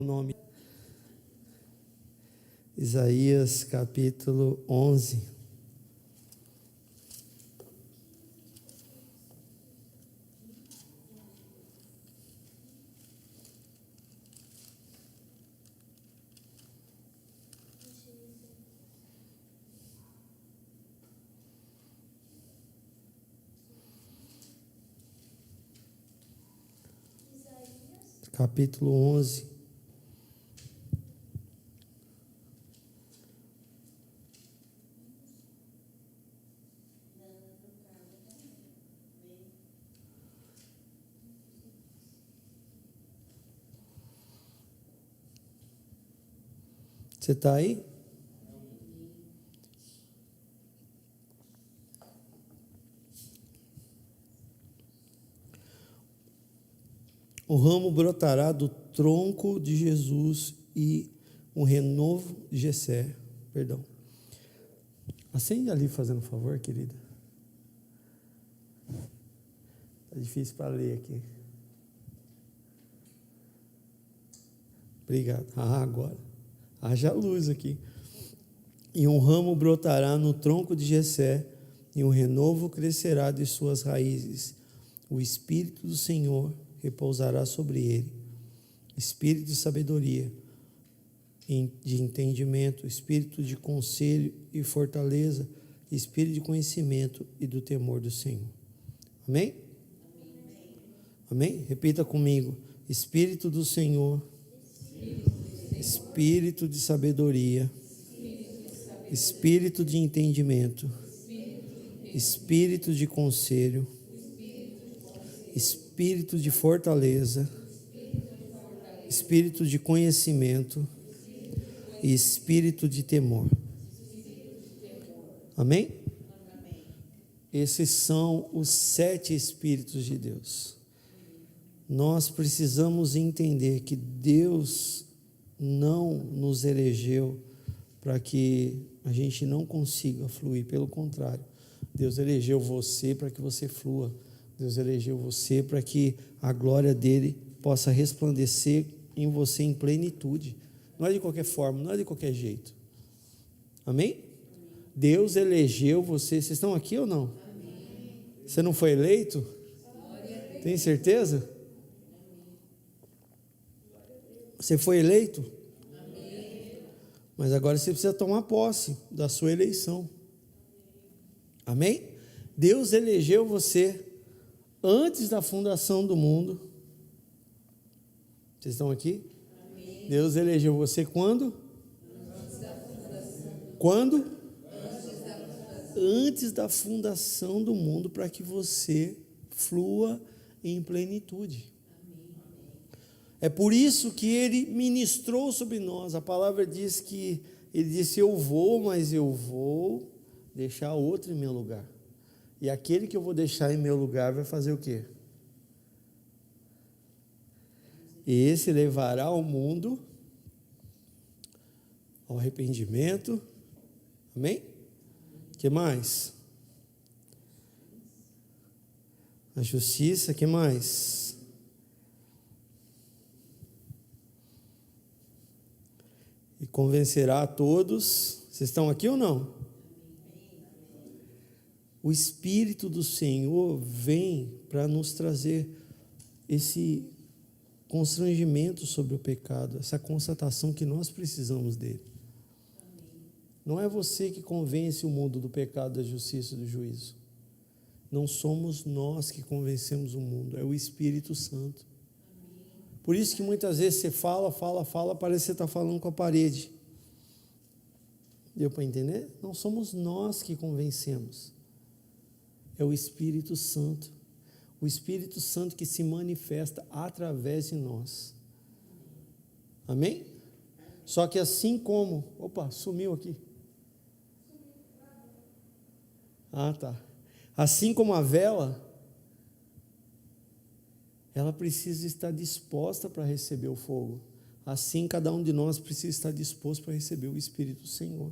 Nome Isaías capítulo 11. Capítulo 11. Você está aí? O ramo brotará do tronco de Jesus e um renovo de Jessé. Perdão. Acende ali, fazendo um favor, querida. Está difícil para ler aqui. Obrigado. Agora. Haja luz aqui. E um ramo brotará no tronco de Jessé, e um renovo crescerá de suas raízes. O Espírito do Senhor repousará sobre ele. Espírito de sabedoria, de entendimento, espírito de conselho e fortaleza, espírito de conhecimento e do temor do Senhor. Amém? Amém? Repita comigo. Espírito do Senhor, espírito de sabedoria, espírito de entendimento, espírito de conselho, espírito de fortaleza, espírito de conhecimento e espírito de temor. Amém? Esses são os 7 Espíritos de Deus. Nós precisamos entender que Deus não nos elegeu para que a gente não consiga fluir. Pelo contrário, Deus elegeu você para que você flua. Deus elegeu você para que a glória dele possa resplandecer em você em plenitude. Não é de qualquer forma, não é de qualquer jeito. Amém? Deus elegeu você. Vocês estão aqui ou não? Amém. Você não foi eleito? Tem certeza? Você foi eleito? Amém. Mas agora você precisa tomar posse da sua eleição. Amém? Deus elegeu você antes da fundação do mundo. Vocês estão aqui? Amém. Deus elegeu você quando? Antes da fundação. Quando? Antes da fundação do mundo, para que você flua em plenitude. É por isso que ele ministrou sobre nós. A palavra diz que ele disse: eu vou, mas eu vou deixar outro em meu lugar. E aquele que eu vou deixar em meu lugar vai fazer o quê? Esse levará o mundo ao arrependimento. Amém? O que mais? A justiça. O que mais? E convencerá a todos. Vocês estão aqui ou não? O Espírito do Senhor vem para nos trazer esse constrangimento sobre o pecado, essa constatação que nós precisamos dele. Não é você que convence o mundo do pecado, da justiça e do juízo. Não somos nós que convencemos o mundo, é o Espírito Santo. Por isso que muitas vezes você fala, parece que você está falando com a parede. Deu para entender? Não somos nós que convencemos. É o Espírito Santo. O Espírito Santo que se manifesta através de nós. Amém? Só que assim como... Opa, sumiu aqui. Ah, tá. Assim como a vela, ela precisa estar disposta para receber o fogo. Assim, cada um de nós precisa estar disposto para receber o Espírito do Senhor.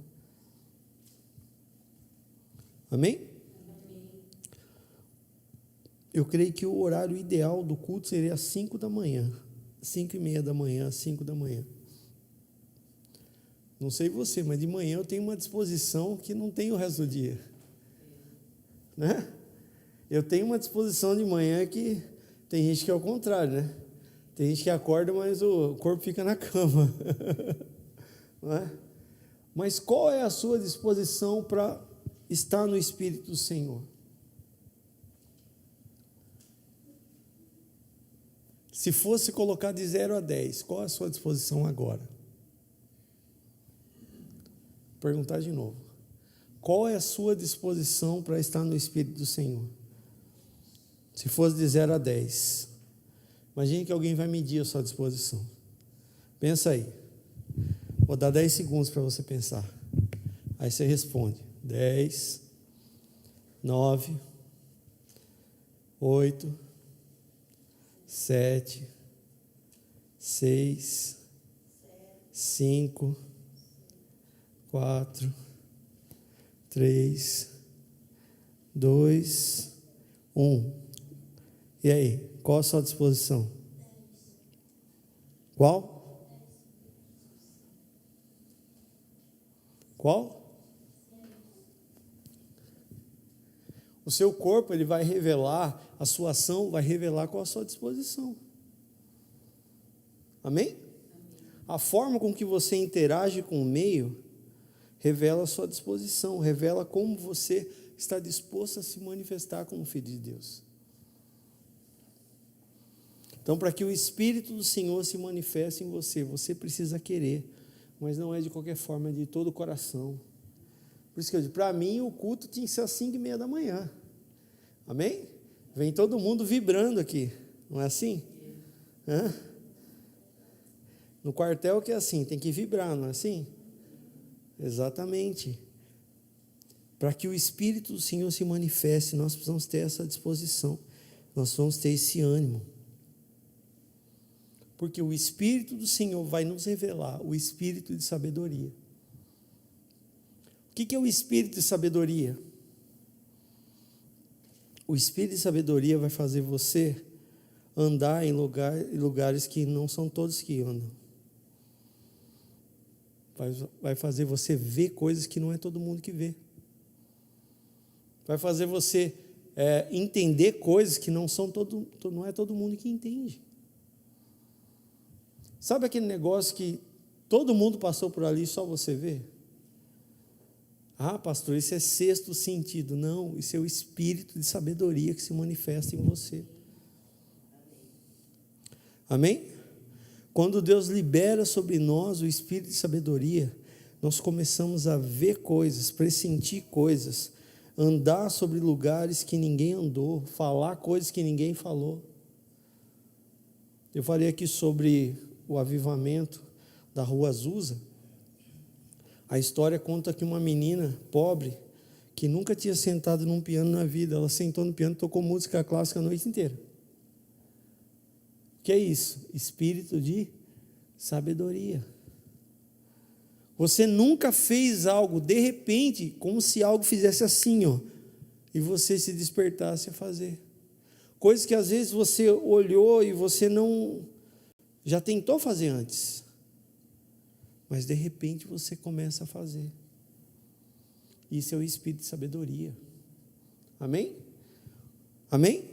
Amém? Eu creio que o horário ideal do culto seria às 5 da manhã. 5:30 da manhã, 5 da manhã. Não sei você, mas de manhã eu tenho uma disposição que não tenho o resto do dia. Né? Eu tenho uma disposição de manhã que tem gente que é o contrário, né? Tem gente que acorda, mas o corpo fica na cama. Não é? Mas qual é a sua disposição para estar no Espírito do Senhor? Se fosse colocar de 0 a 10, qual é a sua disposição agora? Vou perguntar de novo. Qual é a sua disposição para estar no Espírito do Senhor? Se fosse de 0 a 10. Imagine que alguém vai medir a sua disposição. Pensa aí. Vou dar 10 segundos para você pensar. Aí você responde. 10, 9, 8, 7, 6, 5, 4, 3, 2, 1. E aí, qual a sua disposição? Qual? Qual? O seu corpo, ele vai revelar, a sua ação vai revelar qual a sua disposição. Amém? A forma com que você interage com o meio revela a sua disposição, revela como você está disposto a se manifestar como filho de Deus. Então, para que o Espírito do Senhor se manifeste em você, você precisa querer, mas não é de qualquer forma, é de todo o coração. Por isso que eu digo, para mim o culto tinha que ser às 5:30 da manhã. Amém? Vem todo mundo vibrando aqui, não é assim? Hã? No quartel que é assim, tem que vibrar, não é assim? Exatamente. Para que o Espírito do Senhor se manifeste, nós precisamos ter essa disposição, nós vamos ter esse ânimo. Porque o Espírito do Senhor vai nos revelar o Espírito de sabedoria. O que é o Espírito de sabedoria? O Espírito de sabedoria vai fazer você andar em lugares que não são todos que andam. Vai fazer você ver coisas que não é todo mundo que vê. Vai fazer você entender coisas que não é todo mundo que entende. Sabe aquele negócio que todo mundo passou por ali e só você vê? Ah, pastor, isso é sexto sentido. Não, isso é o Espírito de sabedoria que se manifesta em você. Amém? Quando Deus libera sobre nós o Espírito de sabedoria, nós começamos a ver coisas, pressentir coisas, andar sobre lugares que ninguém andou, falar coisas que ninguém falou. Eu falei aqui sobre o avivamento da Rua Azusa. A história conta que uma menina pobre, que nunca tinha sentado num piano na vida, ela sentou no piano e tocou música clássica a noite inteira. O que é isso? Espírito de sabedoria. Você nunca fez algo, de repente, como se algo fizesse assim, ó, e você se despertasse a fazer. Coisas que às vezes você olhou e você não... já tentou fazer antes, mas de repente você começa a fazer. Isso é o Espírito de sabedoria. Amém? Amém?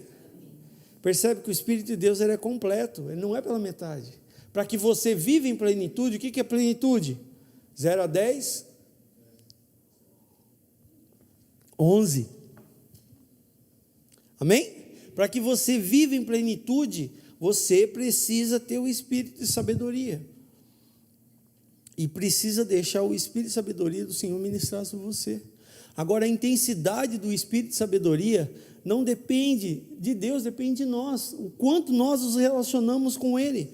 Percebe que o Espírito de Deus ele é completo, ele não é pela metade. Para que você viva em plenitude, o que é plenitude? 0 a 10? 11. Amém? Para que você viva em plenitude, você precisa ter o Espírito de sabedoria. E precisa deixar o Espírito de sabedoria do Senhor ministrar sobre você. Agora, a intensidade do Espírito de sabedoria não depende de Deus, depende de nós. O quanto nós nos relacionamos com Ele.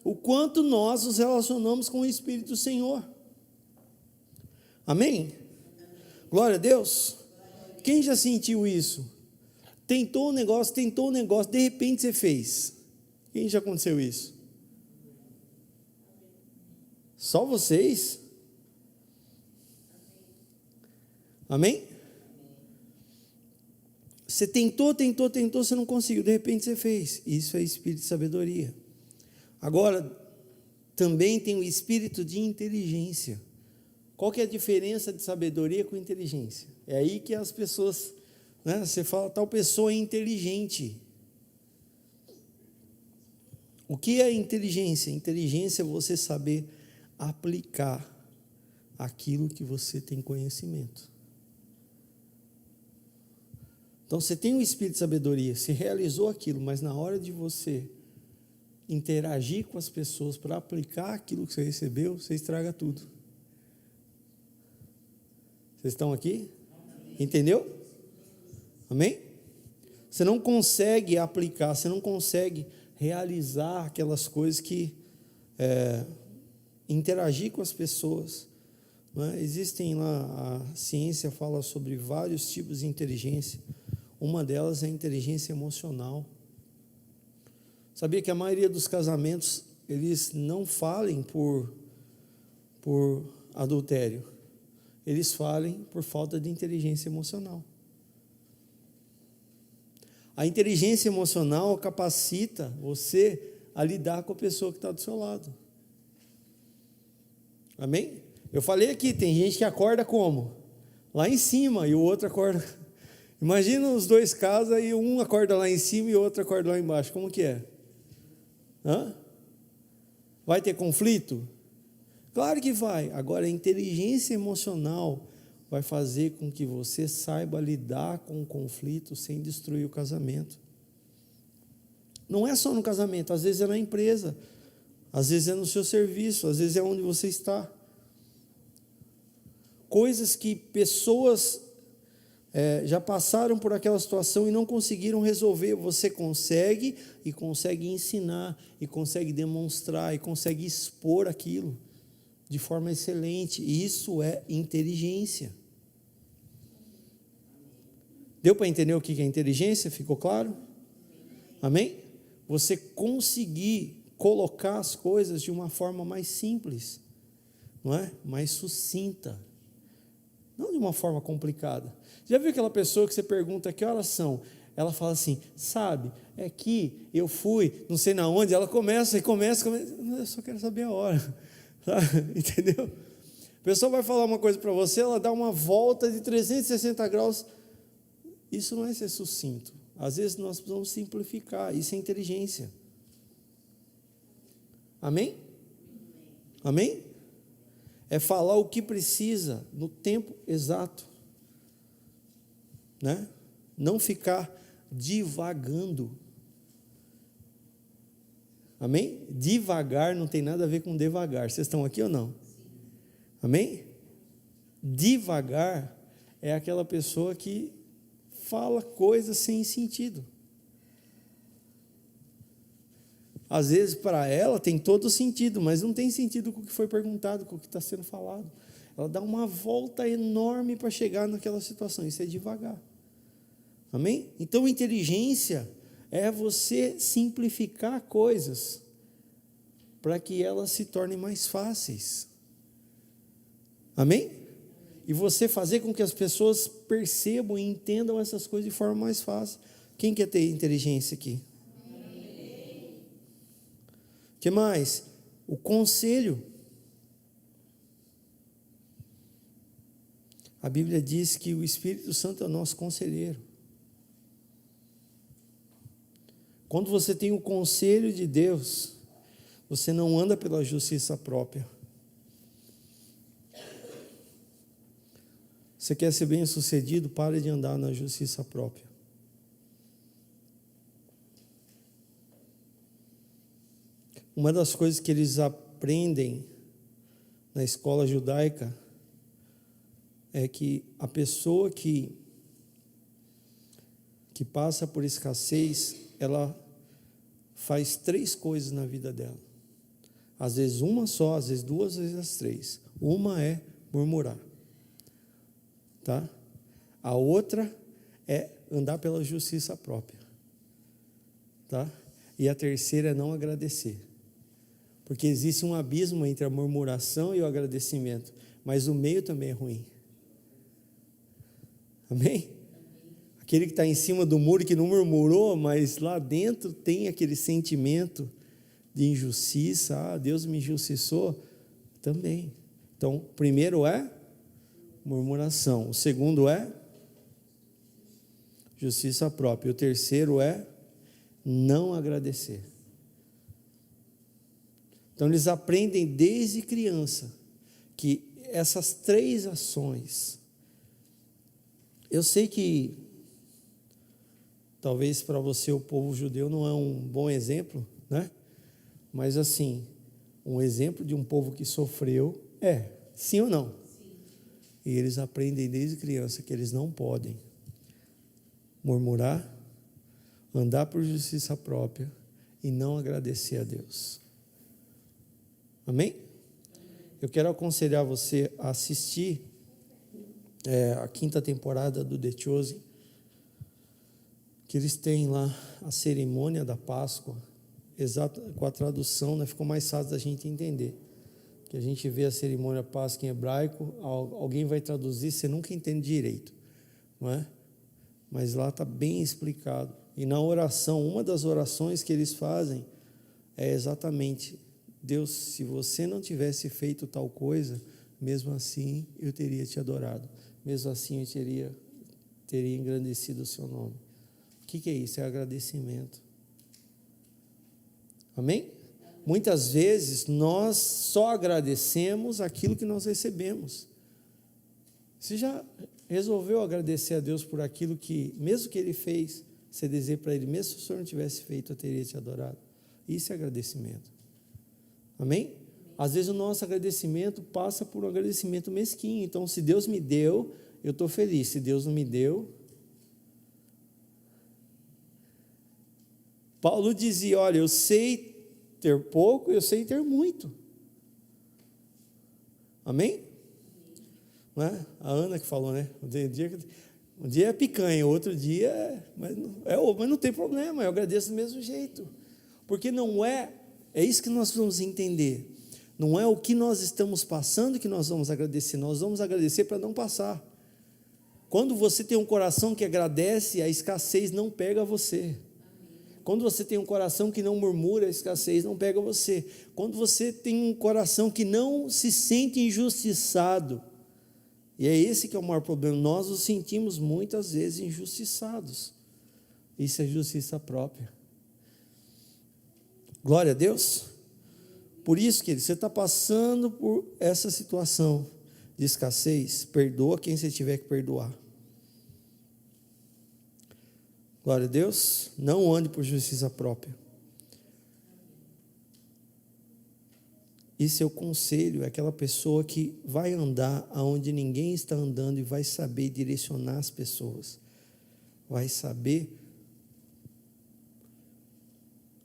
O quanto nós nos relacionamos com o Espírito do Senhor. Amém? Glória a Deus. Quem já sentiu isso? Tentou um negócio, de repente você fez. Quem já aconteceu isso? Só vocês? Amém? Você tentou, você não conseguiu, de repente você fez. Isso é Espírito de sabedoria. Agora, também tem o espírito de inteligência. Qual que é a diferença de sabedoria com inteligência? É aí que as pessoas, né, você fala, tal pessoa é inteligente. O que é inteligência? Inteligência é você saber aplicar aquilo que você tem conhecimento. Então, você tem um espírito de sabedoria, você realizou aquilo, mas na hora de você interagir com as pessoas para aplicar aquilo que você recebeu, você estraga tudo. Vocês estão aqui? Entendeu? Amém? Você não consegue aplicar, você não consegue realizar aquelas coisas que interagir com as pessoas. Não é? Existem lá, a ciência fala sobre vários tipos de inteligência. Uma delas é a inteligência emocional. Sabia que a maioria dos casamentos, eles não falem por adultério. Eles falem por falta de inteligência emocional. A inteligência emocional capacita você a lidar com a pessoa que está do seu lado. Amém? Eu falei aqui, tem gente que acorda como? Lá em cima, e o outro acorda... Imagina os dois casam e um acorda lá em cima e o outro acorda lá embaixo. Como que é? Hã? Vai ter conflito? Claro que vai. Agora, a inteligência emocional vai fazer com que você saiba lidar com o conflito sem destruir o casamento. Não é só no casamento, às vezes é na empresa, às vezes é no seu serviço, às vezes é onde você está. Coisas que pessoas já passaram por aquela situação e não conseguiram resolver, você consegue, e consegue ensinar, e consegue demonstrar, e consegue expor aquilo de forma excelente. Isso é inteligência. Deu para entender o que é inteligência? Ficou claro? Amém? Você conseguir colocar as coisas de uma forma mais simples, não é? Mais sucinta, não de uma forma complicada. Já viu aquela pessoa que você pergunta que horas são? Ela fala assim, sabe, é que eu fui, não sei na onde, ela começa, eu só quero saber a hora, sabe? Entendeu? A pessoa vai falar uma coisa para você, ela dá uma volta de 360 graus, isso não é ser sucinto. Às vezes nós precisamos simplificar, isso é inteligência. Amém? Amém? É falar o que precisa no tempo exato, né? Não ficar divagando. Amém? Devagar não tem nada a ver com devagar. Vocês estão aqui ou não? Amém? Devagar é aquela pessoa que fala coisas sem sentido. Às vezes para ela tem todo sentido, mas não tem sentido com o que foi perguntado, com o que está sendo falado. Ela dá uma volta enorme para chegar naquela situação. Isso é devagar. Amém? Então, inteligência é você simplificar coisas para que elas se tornem mais fáceis. Amém? E você fazer com que as pessoas percebam e entendam essas coisas de forma mais fácil. Quem quer ter inteligência aqui? O que mais? O conselho. A Bíblia diz que o Espírito Santo é o nosso conselheiro. Quando você tem o conselho de Deus, você não anda pela justiça própria. Você quer ser bem-sucedido? Pare de andar na justiça própria. Uma das coisas que eles aprendem na escola judaica é que a pessoa que passa por escassez, ela faz 3 coisas na vida dela. Às vezes uma só, às vezes 2, às vezes as 3. Uma é murmurar. Tá? A outra é andar pela justiça própria. Tá? E a terceira é não agradecer. Porque existe um abismo entre a murmuração e o agradecimento, mas o meio também é ruim. Amém? Aquele que está em cima do muro, que não murmurou, mas lá dentro tem aquele sentimento de injustiça, Deus me injustiçou, também. Então, o primeiro é murmuração, o segundo é justiça própria, o terceiro é não agradecer. Então, eles aprendem desde criança que essas três ações, eu sei que talvez para você o povo judeu não é um bom exemplo, né? Mas assim, um exemplo de um povo que sofreu sim ou não? Sim. E eles aprendem desde criança que eles não podem murmurar, andar por justiça própria e não agradecer a Deus. Amém? Eu quero aconselhar você a assistir a 5ª temporada do The Chosen, que eles têm lá a cerimônia da Páscoa, exato, com a tradução, né, ficou mais fácil da gente entender. Que a gente vê a cerimônia Páscoa em hebraico, alguém vai traduzir, você nunca entende direito, não é? Mas lá está bem explicado. E na oração, uma das orações que eles fazem é exatamente: Deus, se você não tivesse feito tal coisa, mesmo assim eu teria te adorado, mesmo assim eu teria engrandecido o seu nome. O que é isso? É agradecimento. Amém? Muitas vezes nós só agradecemos aquilo que nós recebemos. Você já resolveu agradecer a Deus por aquilo que, mesmo que Ele fez, você dizer para Ele, mesmo se o Senhor não tivesse feito, eu teria te adorado? Isso é agradecimento. Amém? Às vezes o nosso agradecimento passa por um agradecimento mesquinho. Então, se Deus me deu, eu estou feliz. Se Deus não me deu... Paulo dizia, olha, eu sei ter pouco, eu sei ter muito. Amém? Não é? A Ana que falou, né? Um dia é picanha, outro dia mas não tem problema, eu agradeço do mesmo jeito. Porque não é isso que nós vamos entender. Não é o que nós estamos passando que nós vamos agradecer, nós vamos agradecer para não passar. Quando você tem um coração que agradece, a escassez não pega você. Quando você tem um coração que não murmura, a escassez não pega você. Quando você tem um coração que não se sente injustiçado, e é esse que é o maior problema, nós nos sentimos muitas vezes injustiçados. Isso é justiça própria. Glória a Deus. Por isso, querido, você está passando por essa situação de escassez, perdoa quem você tiver que perdoar. Glória a Deus, não ande por justiça própria. Esse é o conselho, é aquela pessoa que vai andar aonde ninguém está andando e vai saber direcionar as pessoas, vai saber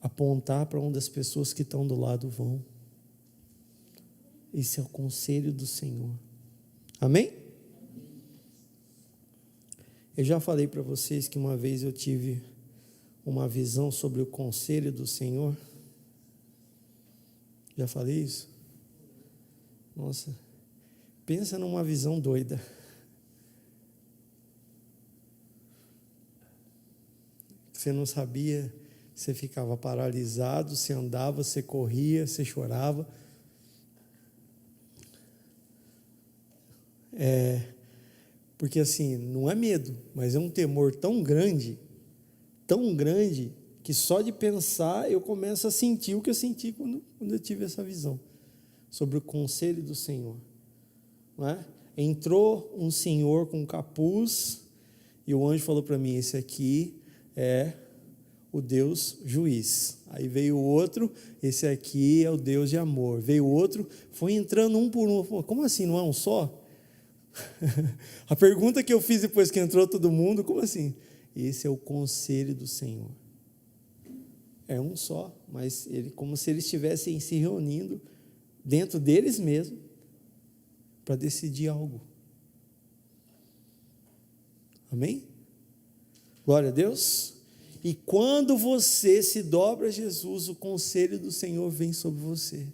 apontar para onde as pessoas que estão do lado vão. Esse é o conselho do Senhor. Amém? Eu já falei para vocês que uma vez eu tive uma visão sobre o conselho do Senhor. Já falei isso? Nossa, pensa numa visão doida. Você não sabia, você ficava paralisado, você andava, você corria, você chorava. Porque assim, não é medo, mas é um temor tão grande, que só de pensar eu começo a sentir o que eu senti quando eu tive essa visão, sobre o conselho do Senhor. Não é? Entrou um senhor com capuz, e o anjo falou para mim, esse aqui é o Deus juiz. Aí veio o outro, esse aqui é o Deus de amor. Veio o outro, foi entrando um por um. Como assim, não é um só? A pergunta que eu fiz depois que entrou todo mundo, como assim? Esse é o conselho do Senhor. É um só, mas como se eles estivessem se reunindo dentro deles mesmos para decidir algo. Amém? Glória a Deus. E quando você se dobra a Jesus, o conselho do Senhor vem sobre você.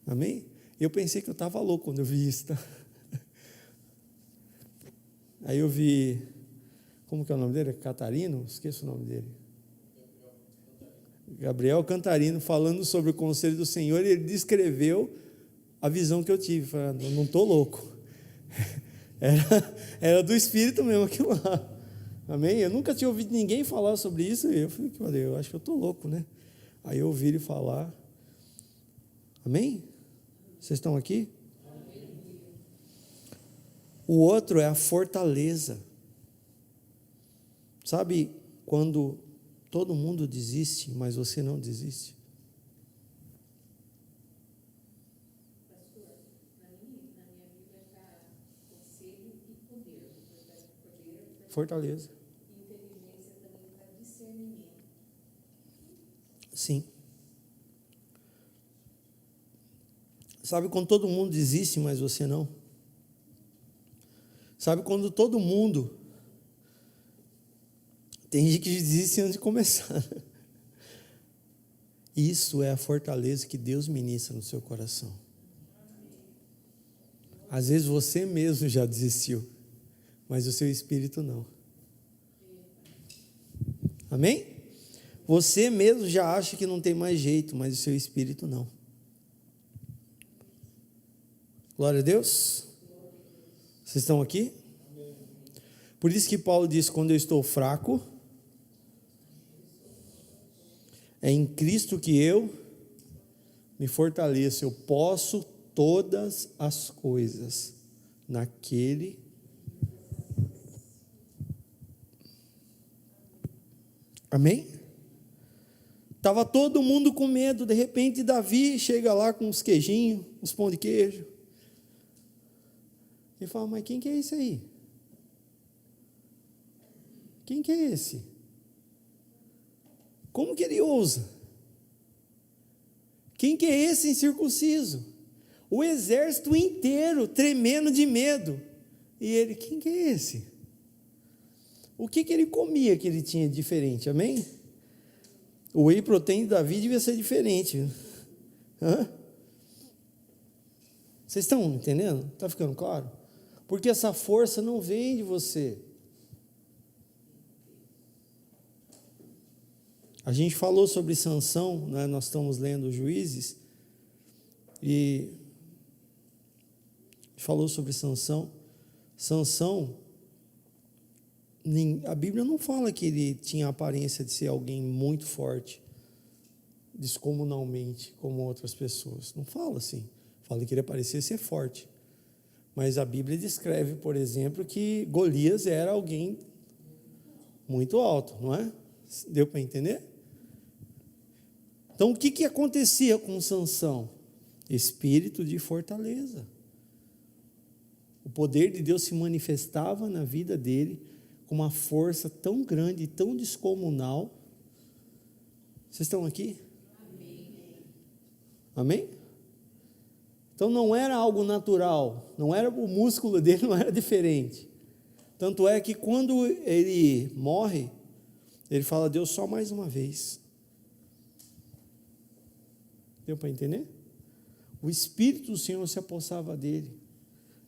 Amém? Eu pensei que eu estava louco quando eu vi isso. Tá? Aí eu vi, como que é o nome dele? Catarino? Esqueço o nome dele. Gabriel Cantarino, falando sobre o conselho do Senhor, e ele descreveu a visão que eu tive. Falei, não estou louco. Era do Espírito mesmo aquilo lá. Amém? Eu nunca tinha ouvido ninguém falar sobre isso, e eu falei, eu acho que eu estou louco, né? Aí eu ouvi ele falar. Amém? Vocês estão aqui? O outro é a fortaleza. Sabe quando todo mundo desiste, mas você não desiste? Pastor, na minha Bíblia está conselho e poder. Fortaleza. Inteligência também está discernimento. Sim. Sabe quando todo mundo desiste, mas você não? Sabe quando todo mundo... Tem gente que desiste antes de começar. Isso é a fortaleza que Deus ministra no seu coração. Às vezes você mesmo já desistiu, mas o seu espírito não. Amém? Você mesmo já acha que não tem mais jeito, mas o seu espírito não. Glória a Deus. Vocês estão aqui? Por isso que Paulo diz, quando eu estou fraco, é em Cristo que eu me fortaleço. Eu posso todas as coisas naquele. Amém? Estava todo mundo com medo. De repente Davi chega lá com uns queijinhos, uns pão de queijo. E fala, mas quem que é esse aí? Quem que é esse? Como que ele ousa? Quem que é esse incircunciso? O exército inteiro tremendo de medo. E ele, quem que é esse? O que ele comia que ele tinha diferente? Amém? O whey protein de Davi devia ser diferente. Hã? Vocês estão entendendo? Está ficando claro? Porque essa força não vem de você. A gente falou sobre Sansão, né? Nós estamos lendo Juízes, e falou sobre Sansão. Sansão, a Bíblia não fala que ele tinha a aparência de ser alguém muito forte, descomunalmente, como outras pessoas. Não fala assim. Fala que ele parecia ser forte. Mas a Bíblia descreve, por exemplo, que Golias era alguém muito alto, não é? Deu para entender? Então, o que acontecia com Sansão? Espírito de fortaleza. O poder de Deus se manifestava na vida dele com uma força tão grande e tão descomunal. Vocês estão aqui? Amém. Amém? Então não era algo natural, não era o músculo dele, não era diferente. Tanto é que quando ele morre, ele fala, Deus, só mais uma vez. Deu para entender? O Espírito do Senhor se apossava dele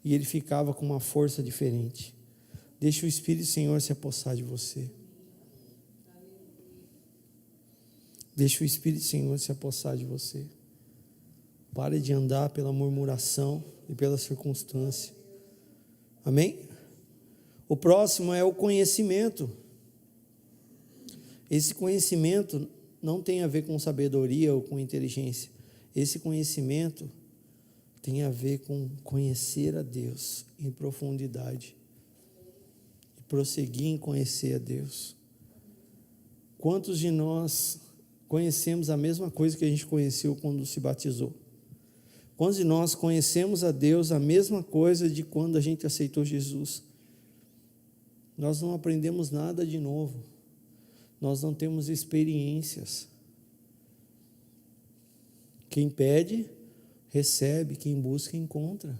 e ele ficava com uma força diferente. Deixa o Espírito do Senhor se apossar de você. Deixa o Espírito do Senhor se apossar de você. Pare de andar pela murmuração e pela circunstância. Amém? O próximo é o conhecimento. Esse conhecimento não tem a ver com sabedoria ou com inteligência. Esse conhecimento tem a ver com conhecer a Deus em profundidade. E prosseguir em conhecer a Deus. Quantos de nós conhecemos a mesma coisa que a gente conheceu quando se batizou? Quantos de nós conhecemos a Deus a mesma coisa de quando a gente aceitou Jesus? Nós não aprendemos nada de novo. Nós não temos experiências. Quem pede, recebe. Quem busca, encontra.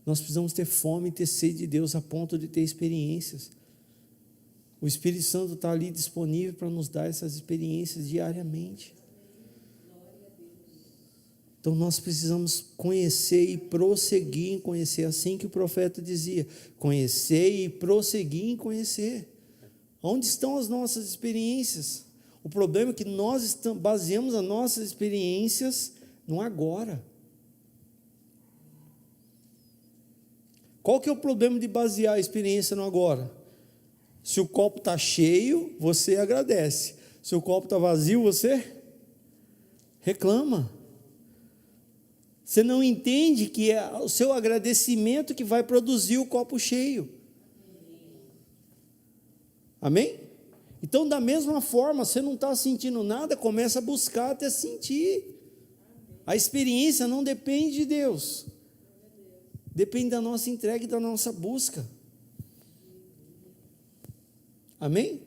Nós precisamos ter fome e ter sede de Deus a ponto de ter experiências. O Espírito Santo está ali disponível para nos dar essas experiências diariamente. Então nós precisamos conhecer e prosseguir em conhecer, assim que o profeta dizia, conhecer e prosseguir em conhecer. Onde estão as nossas experiências? O problema é que nós baseamos as nossas experiências no agora. Qual que é o problema de basear a experiência no agora? Se o copo está cheio, você agradece. Se o copo está vazio, você reclama. Você não entende que é o seu agradecimento que vai produzir o copo cheio. Amém? Então, da mesma forma, você não está sentindo nada, começa a buscar até sentir. A experiência não depende de Deus. Depende da nossa entrega e da nossa busca. Amém?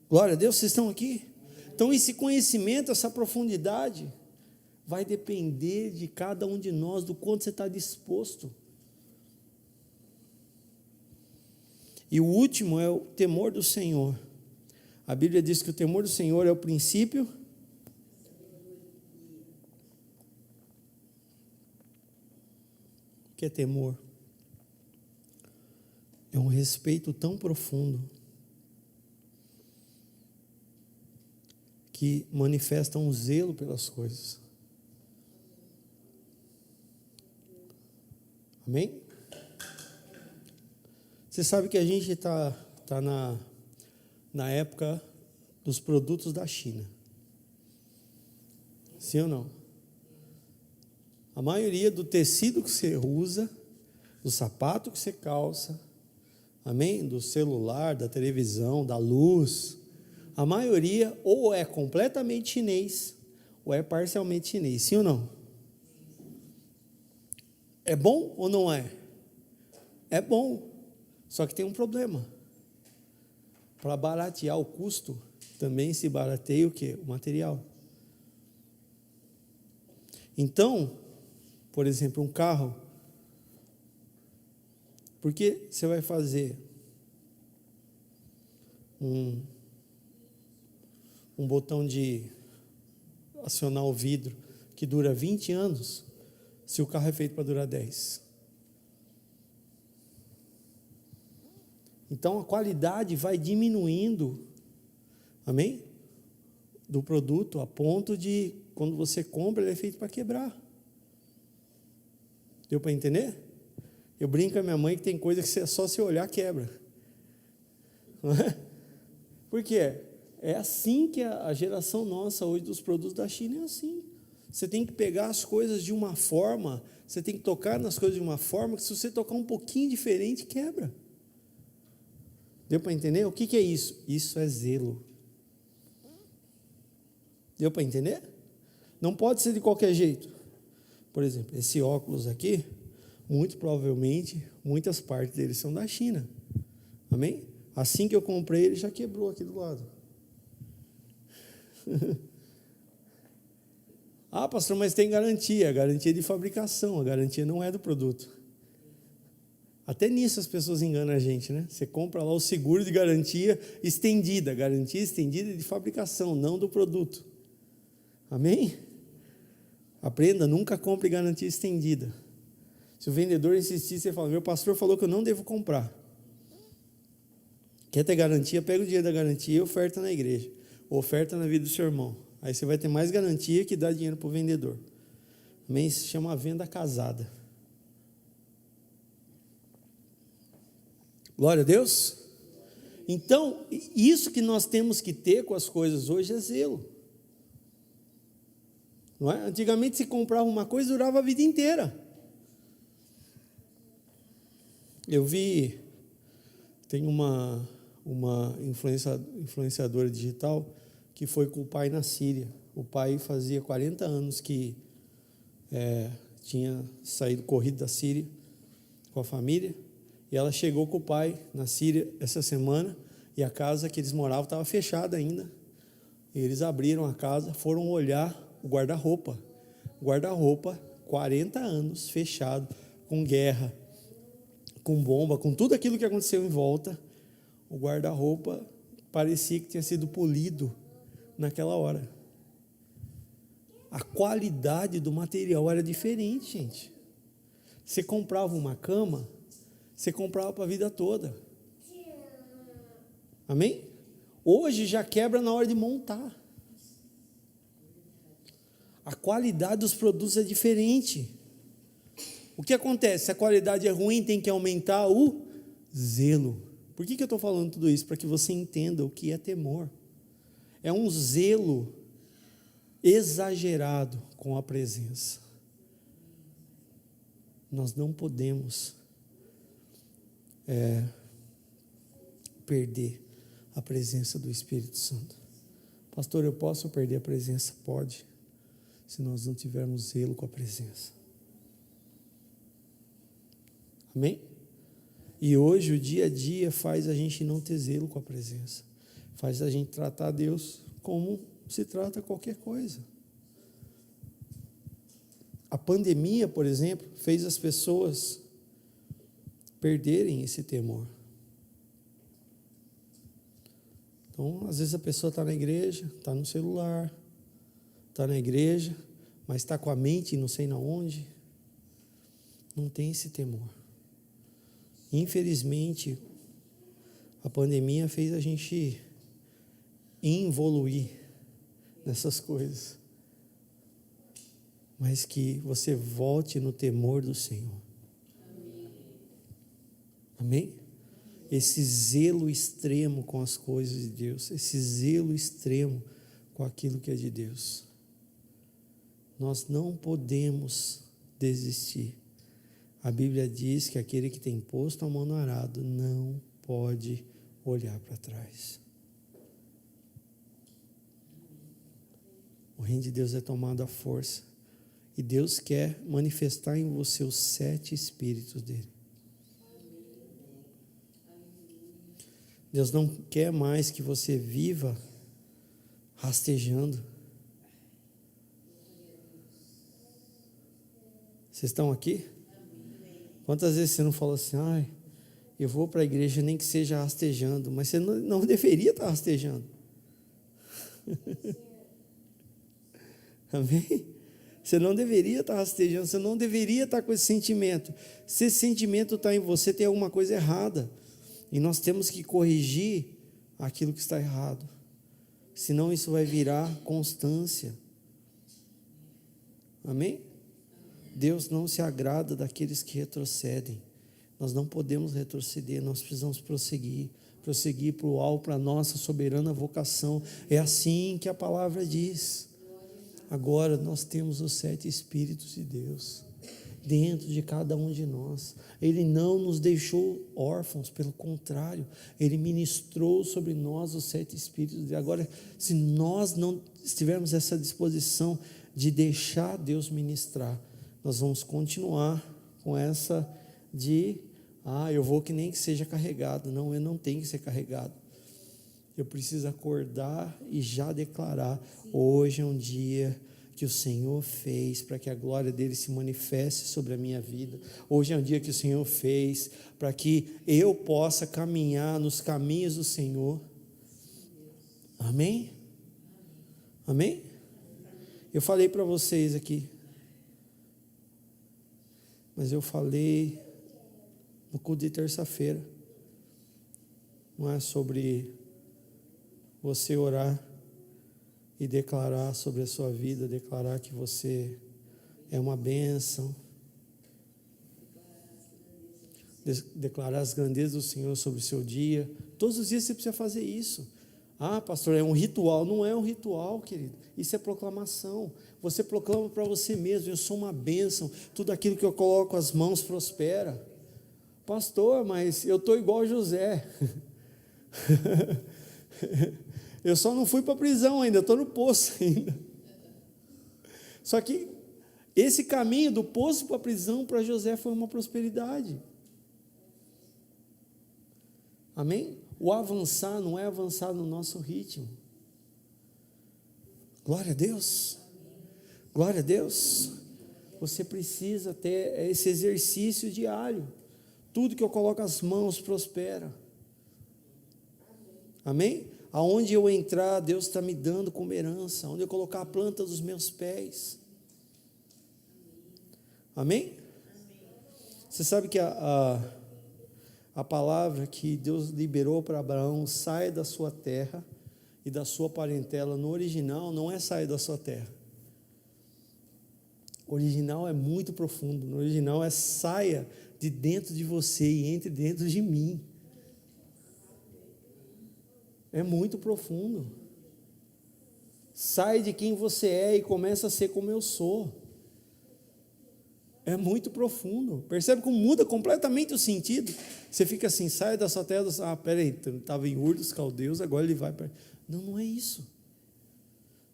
Glória a Deus, vocês estão aqui? Então, esse conhecimento, essa profundidade, vai depender de cada um de nós, do quanto você está disposto. E o último é o temor do Senhor. A Bíblia diz que o temor do Senhor é o princípio. O que é temor? É um respeito tão profundo que manifesta um zelo pelas coisas. Amém? Você sabe que a gente está na época dos produtos da China. Sim ou não? A maioria do tecido que você usa, do sapato que você calça, amém? Do celular, da televisão, da luz, a maioria ou é completamente chinês, ou é parcialmente chinês. Sim ou não? É bom ou não é? É bom. Só que tem um problema. Para baratear o custo, também se barateia o quê? O material. Então, por exemplo, um carro, por que você vai fazer um botão de acionar o vidro que dura 20 anos, se o carro é feito para durar 10? Então a qualidade vai diminuindo, amém? Do produto, a ponto de, quando você compra, ele é feito para quebrar. Deu para entender? Eu brinco com a minha mãe que tem coisa que só se olhar quebra. Não é? Por quê? É assim que a geração nossa hoje dos produtos da China é assim. Você tem que pegar as coisas de uma forma, você tem que tocar nas coisas de uma forma que se você tocar um pouquinho diferente, quebra. Deu para entender? O que é isso? Isso é zelo. Deu para entender? Não pode ser de qualquer jeito. Por exemplo, esse óculos aqui, muito provavelmente, muitas partes dele são da China. Amém? Assim que eu comprei, ele já quebrou aqui do lado. Ah, pastor, mas tem garantia. A garantia é de fabricação, a garantia não é do produto. Até nisso as pessoas enganam a gente, né? Você compra lá o seguro de garantia estendida de fabricação, não do produto. Amém? Aprenda, nunca compre garantia estendida. Se o vendedor insistir, você fala, meu pastor falou que eu não devo comprar. Quer ter garantia? Pega o dinheiro da garantia e oferta na igreja. Ou oferta na vida do seu irmão. Aí você vai ter mais garantia que dá dinheiro para o vendedor. Amém? Isso se chama venda casada. Glória a Deus. Então, isso que nós temos que ter com as coisas hoje é zelo. Não é? Antigamente se comprava uma coisa, durava a vida inteira. Eu vi, tem uma influenciadora digital que foi com o pai na Síria. O pai fazia 40 anos que tinha saído corrido da Síria com a família. E ela chegou com o pai na Síria essa semana, e a casa que eles moravam estava fechada ainda. E eles abriram a casa, foram olhar o guarda-roupa. 40 anos fechado, com guerra, com bomba, com tudo aquilo que aconteceu em volta. O guarda-roupa parecia que tinha sido polido naquela hora. A qualidade do material era diferente, gente. Você comprava uma cama, você comprava para a vida toda. Amém? Hoje já quebra na hora de montar. A qualidade dos produtos é diferente. O que acontece? Se a qualidade é ruim, tem que aumentar o zelo. Por que eu estou falando tudo isso? Para que você entenda o que é temor. É um zelo exagerado com a presença. Nós não podemos perder a presença do Espírito Santo. Pastor, eu posso perder a presença? Pode, se nós não tivermos zelo com a presença. Amém? E hoje o dia a dia faz a gente não ter zelo com a presença, faz a gente tratar Deus como se trata qualquer coisa. A pandemia, por exemplo, fez as pessoas perderem esse temor. Então, às vezes a pessoa está na igreja, está no celular, está na igreja, mas está com a mente não sei na onde, não tem esse temor. Infelizmente, a pandemia fez a gente evoluir nessas coisas, mas que você volte no temor do Senhor. Amém? Esse zelo extremo com as coisas de Deus, esse zelo extremo com aquilo que é de Deus. Nós não podemos desistir. A Bíblia diz que aquele que tem posto a mão no arado não pode olhar para trás. O reino de Deus é tomado à força. E Deus quer manifestar em você os 7 espíritos dele. Deus não quer mais que você viva rastejando. Vocês estão aqui? Quantas vezes você não falou assim, eu vou para a igreja nem que seja rastejando, mas você não deveria estar rastejando. Amém? Você não deveria estar rastejando, você não deveria estar com esse sentimento. Se esse sentimento está em você, tem alguma coisa errada. E nós temos que corrigir aquilo que está errado. Senão isso vai virar constância. Amém? Deus não se agrada daqueles que retrocedem. Nós não podemos retroceder, nós precisamos prosseguir para o alvo, para a nossa soberana vocação. É assim que a palavra diz. Agora nós temos os 7 Espíritos de Deus dentro de cada um de nós. Ele não nos deixou órfãos, pelo contrário, Ele ministrou sobre nós os 7 Espíritos. E agora, se nós não tivermos essa disposição de deixar Deus ministrar, nós vamos continuar com essa de, eu vou que nem que seja carregado. Não, eu não tenho que ser carregado. Eu preciso acordar e já declarar, hoje é um dia que o Senhor fez para que a glória dele se manifeste sobre a minha vida. Hoje é um dia que o Senhor fez para que eu possa caminhar nos caminhos do Senhor. Amém? Amém? Eu falei para vocês aqui, mas eu falei no culto de terça-feira, não é sobre você orar e declarar sobre a sua vida, declarar que você é uma bênção, declarar as grandezas do Senhor sobre o seu dia. Todos os dias você precisa fazer isso. Pastor, é um ritual. Não é um ritual, querido, isso é proclamação. Você proclama para você mesmo, eu sou uma bênção, tudo aquilo que eu coloco as mãos prospera. Pastor, mas eu estou igual a José. Eu só não fui para a prisão ainda, eu estou no poço ainda. Só que esse caminho do poço para a prisão para José foi uma prosperidade. Amém? O avançar não é avançar no nosso ritmo. Glória a Deus. Glória a Deus. Você precisa ter esse exercício diário. Tudo que eu coloco as mãos prospera. Amém? Aonde eu entrar, Deus está me dando como herança. Onde eu colocar a planta dos meus pés. Amém? Você sabe que a palavra que Deus liberou para Abraão, saia da sua terra e da sua parentela no original não é saia da sua terra. O original é muito profundo. No original é saia de dentro de você e entre dentro de mim. É muito profundo. Sai de quem você é e começa a ser como eu sou. É muito profundo. Percebe como muda completamente o sentido? Você fica assim, sai da sua terra. Peraí, estava em Ur dos Caldeus, agora ele vai para... Não, não é isso.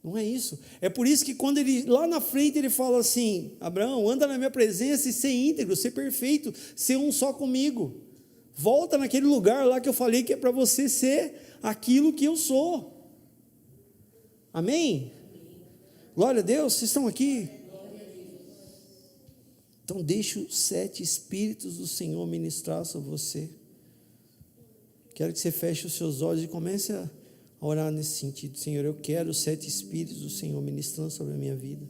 Não é isso. É por isso que quando ele, lá na frente, ele fala assim, Abraão, anda na minha presença e ser íntegro, ser perfeito, ser um só comigo. Volta naquele lugar lá que eu falei que é para você ser aquilo que eu sou. Amém? Glória a Deus, vocês estão aqui? Então deixe os 7 Espíritos do Senhor ministrar sobre você. Quero que você feche os seus olhos e comece a orar nesse sentido. Senhor, eu quero os 7 Espíritos do Senhor ministrando sobre a minha vida.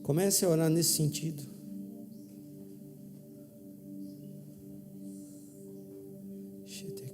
Comece a orar nesse sentido. Shete